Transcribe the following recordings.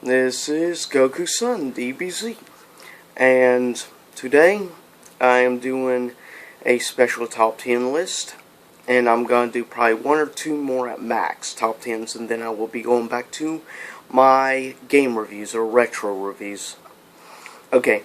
This is Goku-san, DBZ, and today I am doing a special top 10 list, and I'm going to do probably one or two more at max top 10s, and then I will be going back to my game reviews or retro reviews. Okay,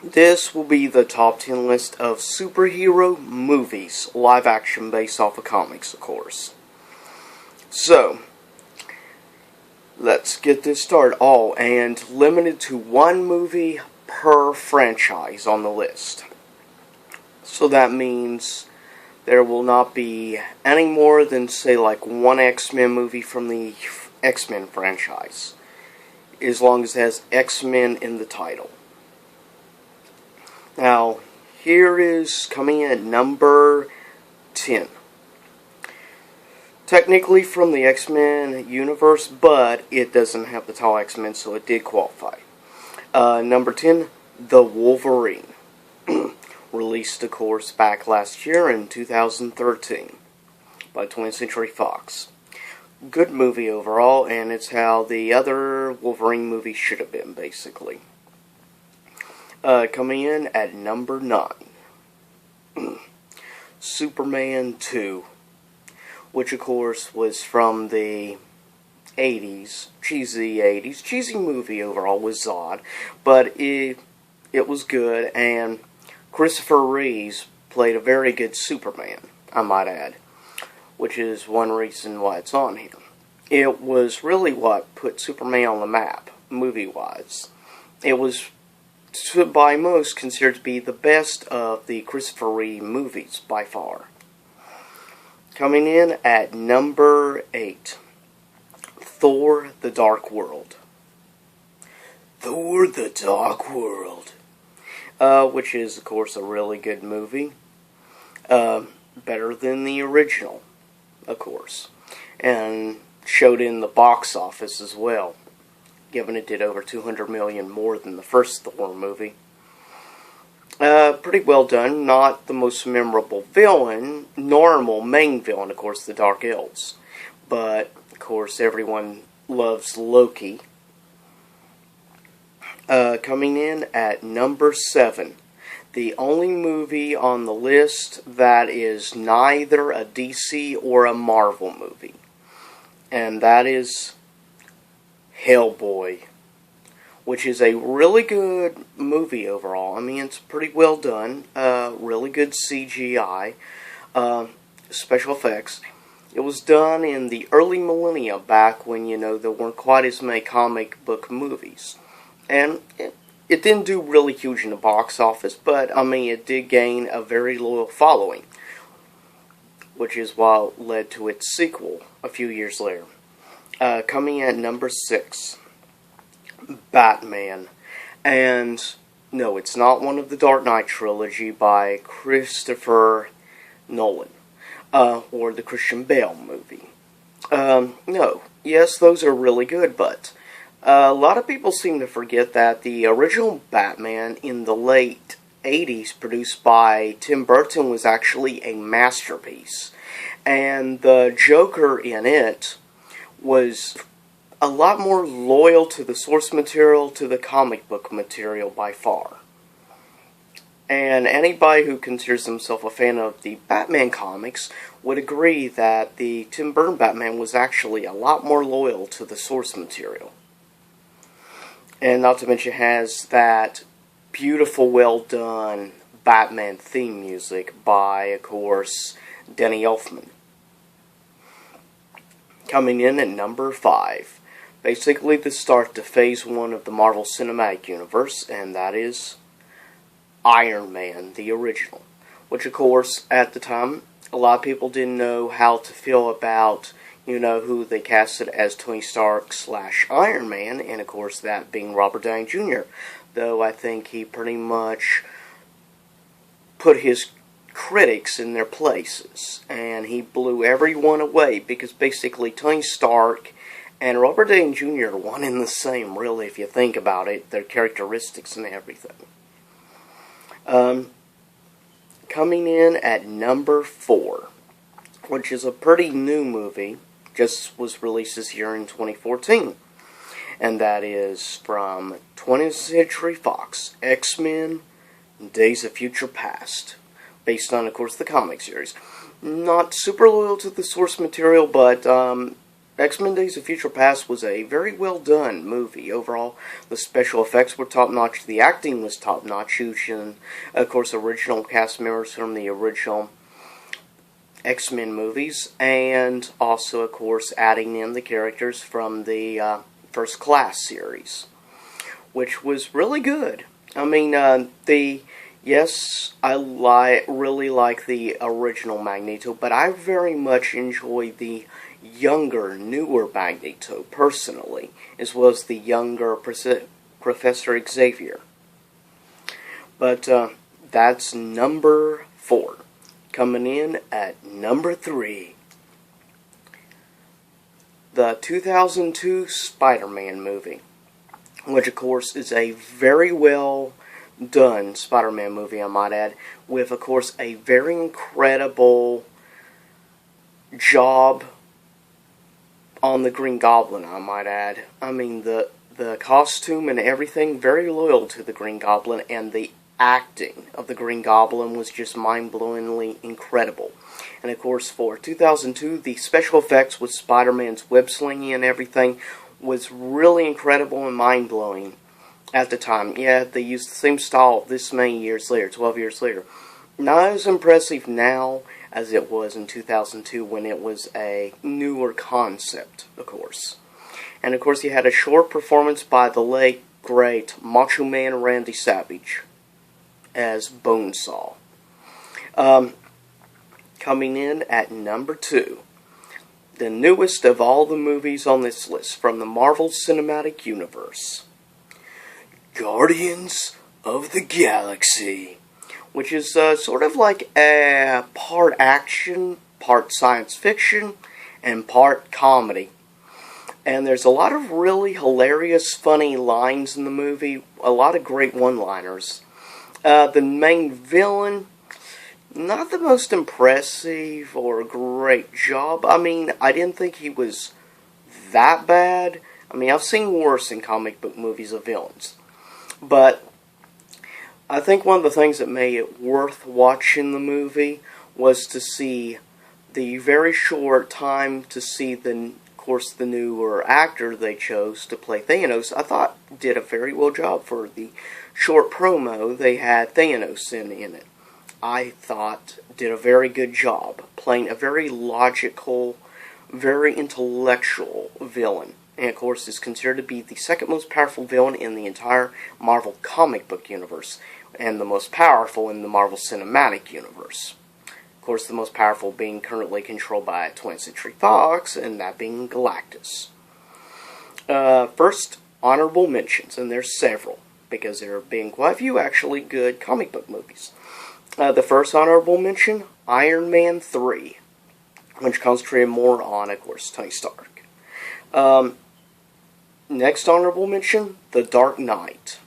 this will be the top 10 list of superhero movies, live action based off of comics, of course. So, let's get this started. And limited to one movie per franchise on the list. So that means there will not be any more than, say, like one X-Men movie from the X-Men franchise, as long as it has X-Men in the title. Now, here is coming in at number 10. Technically from the X-Men universe, but it doesn't have the title X-Men, so it did qualify. Number 10, The Wolverine. Released, of course, back last year in 2013 by 20th Century Fox. Good movie overall, and it's how the other Wolverine movies should have been, basically. Coming in at number 9, Superman 2. Which, of course, was from the 80s, cheesy movie overall, was odd, but it was good, and Christopher Reeve played a very good Superman, I might add, which is one reason why it's on here. It was really what put Superman on the map, movie-wise. It was, by most, considered to be the best of the Christopher Reeve movies, by far. Coming in at number 8, Thor: The Dark World. Thor: The Dark World. Which is, of course, a really good movie. Better than the original, of course. And showed in the box office as well, given it did over $200 million more than the first Thor movie. Pretty well done. Not the most memorable villain. Normal main villain, of course, the Dark Elves. But, of course, everyone loves Loki. Coming in at number 7. The only movie on the list that is neither a DC or a Marvel movie. And that is Hellboy, which is a really good movie overall. I mean, it's pretty well done. Really good CGI, special effects. It was done in the early millennia, back when, there weren't quite as many comic book movies. And it didn't do really huge in the box office, but, I mean, it did gain a very loyal following, which is what led to its sequel a few years later. Coming at number 6. Batman. And no, it's not one of the Dark Knight trilogy by Christopher Nolan, or the Christian Bale movie. No, yes, those are really good, but a lot of people seem to forget that the original Batman in the late 80s, produced by Tim Burton, was actually a masterpiece. And the Joker in it was a lot more loyal to the source material, to the comic book material by far. And anybody who considers himself a fan of the Batman comics would agree that the Tim Burton Batman was actually a lot more loyal to the source material. And not to mention, it has that beautiful, well done Batman theme music by, of course, Danny Elfman. Coming in at number 5. Basically the start to Phase 1 of the Marvel Cinematic Universe, and that is Iron Man, the original. Which, of course, at the time, a lot of people didn't know how to feel about, who they casted as Tony Stark / Iron Man, and, of course, that being Robert Downey Jr. Though I think he pretty much put his critics in their places, and he blew everyone away, because basically Tony Stark and Robert Downey Jr. are one and the same, really, if you think about it, their characteristics and everything. Coming in at number 4, which is a pretty new movie, just was released this year in 2014. and that is from 20th Century Fox, X-Men, Days of Future Past, based on, of course, the comic series. Not super loyal to the source material, but X-Men Days of Future Past was a very well done movie overall. The special effects were top notch, the acting was top notch, using, of course, original cast members from the original X-Men movies, and also, of course, adding in the characters from the First Class series, which was really good. I mean, yes, I really like the original Magneto, but I very much enjoy the younger, newer Magneto, personally, as well as the younger Professor Xavier. But that's number 4. Coming in at number 3, the 2002 SpiderMan movie, which of course is a very well done Spider-Man movie, I might add, with, of course, a very incredible job on the Green Goblin, I might add. I mean, the costume and everything, very loyal to the Green Goblin, and the acting of the Green Goblin was just mind-blowingly incredible. And of course, for 2002, the special effects with Spider-Man's web-slinging and everything was really incredible and mind-blowing at the time. Yeah, they used the same style this many years later, 12 years later. Not as impressive now as it was in 2002 when it was a newer concept, of course. And of course, you had a short performance by the late, great Macho Man Randy Savage as Bonesaw. Coming in at number 2, the newest of all the movies on this list from the Marvel Cinematic Universe, Guardians of the Galaxy, which is sort of like a part action, part science fiction, and part comedy. And there's a lot of really hilarious, funny lines in the movie, a lot of great one-liners. The main villain, not the most impressive or great job. I mean, I didn't think he was that bad. I mean, I've seen worse in comic book movies of villains. But I think one of the things that made it worth watching the movie was to see the very short time to see of course, the newer actor they chose to play Thanos. I thought did a very well job for the short promo they had Thanos in it. I thought did a very good job playing a very logical, very intellectual villain. And of course is considered to be the second most powerful villain in the entire Marvel comic book universe, and the most powerful in the Marvel Cinematic Universe. Of course, the most powerful being currently controlled by 20th Century Fox, and that being Galactus. First, honorable mentions, and there's several, because there have been quite a few actually good comic book movies. The first honorable mention, Iron Man 3, which concentrated more on, of course, Tony Stark. Next honorable mention, The Dark Knight.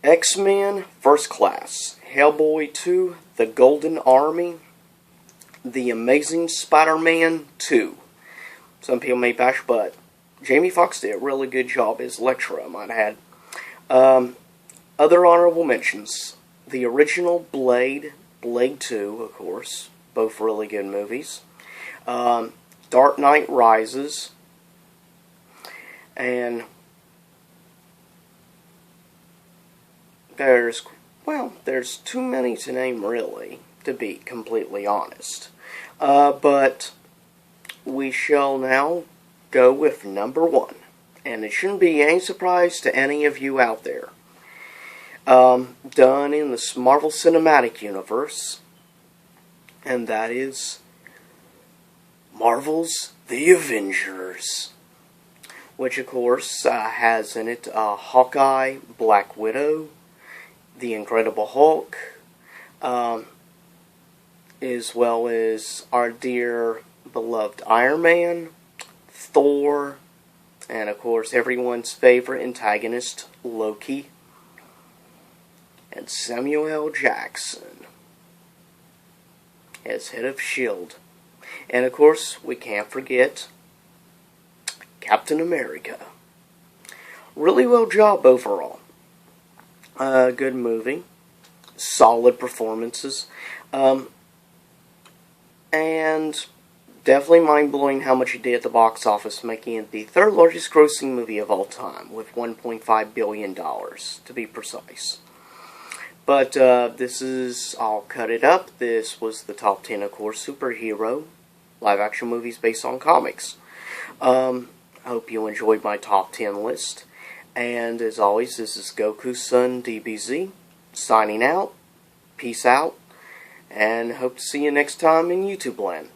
X-Men First Class, Hellboy 2, The Golden Army, The Amazing Spider-Man 2. Some people may bash, but Jamie Foxx did a really good job as Electro, I might add. Other honorable mentions, the original Blade, Blade 2, of course, both really good movies. Dark Knight Rises, and there's too many to name, really, to be completely honest. But we shall now go with number 1. And it shouldn't be any surprise to any of you out there. Done in the Marvel Cinematic Universe. And that is Marvel's The Avengers. Which, of course, has in it Hawkeye, Black Widow, The Incredible Hulk, as well as our dear beloved Iron Man, Thor, and of course everyone's favorite antagonist, Loki, and Samuel L. Jackson as head of S.H.I.E.L.D. And of course, we can't forget Captain America. Really well job overall. Good movie. Solid performances. And definitely mind-blowing how much it did at the box office, making it the third largest grossing movie of all time, with $1.5 billion, to be precise. But I'll cut it up. This was the top 10, of course, superhero live-action movies based on comics. I hope you enjoyed my top 10 list. And as always, this is Goku's son, DBZ, signing out. Peace out. And hope to see you next time in YouTube land.